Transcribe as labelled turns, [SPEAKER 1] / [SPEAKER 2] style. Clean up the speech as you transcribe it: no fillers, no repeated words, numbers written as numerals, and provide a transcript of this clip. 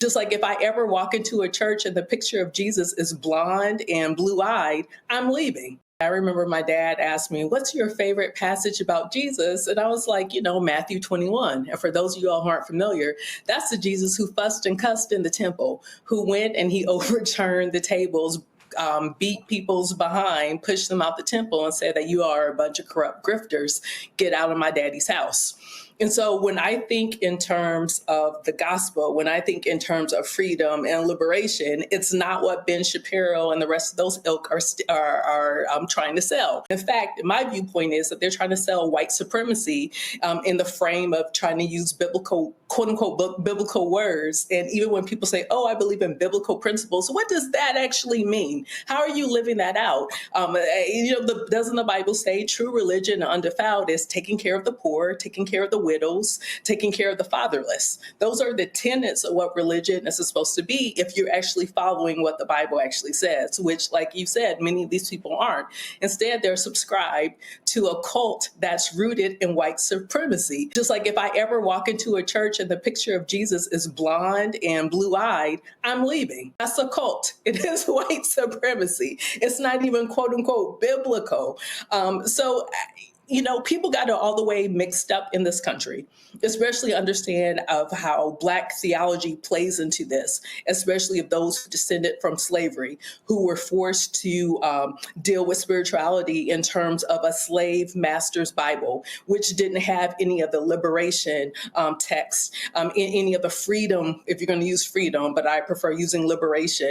[SPEAKER 1] Just like if I ever walk into a church and the picture of Jesus is blonde and blue eyed, I'm leaving. I remember my dad asked me, "What's your favorite passage about Jesus?" And I was like, Matthew 21. And for those of you all who aren't familiar, that's the Jesus who fussed and cussed in the temple, who went and he overturned the tables, beat people's behind, pushed them out the temple, and said that you are a bunch of corrupt grifters. Get out of my daddy's house. And so when I think in terms of the gospel, when I think in terms of freedom and liberation, it's not what Ben Shapiro and the rest of those ilk are trying to sell. In fact, my viewpoint is that they're trying to sell white supremacy in the frame of trying to use biblical, quote unquote, biblical words. And even when people say, "Oh, I believe in biblical principles," what does that actually mean? How are you living that out? Doesn't the Bible say true religion undefiled is taking care of the poor, taking care of the widows, taking care of the fatherless? Those are the tenets of what religion is supposed to be if you're actually following what the Bible actually says, which, like you said, many of these people aren't. Instead, they're subscribed to a cult that's rooted in white supremacy. Just like if I ever walk into a church and the picture of Jesus is blonde and blue-eyed, I'm leaving. That's a cult. It is white supremacy. It's not even quote unquote biblical. People got it all the way mixed up in this country, especially understand of how Black theology plays into this, especially of those who descended from slavery, who were forced to deal with spirituality in terms of a slave master's Bible, which didn't have any of the liberation text, any of the freedom, if you're going to use freedom, but I prefer using liberation.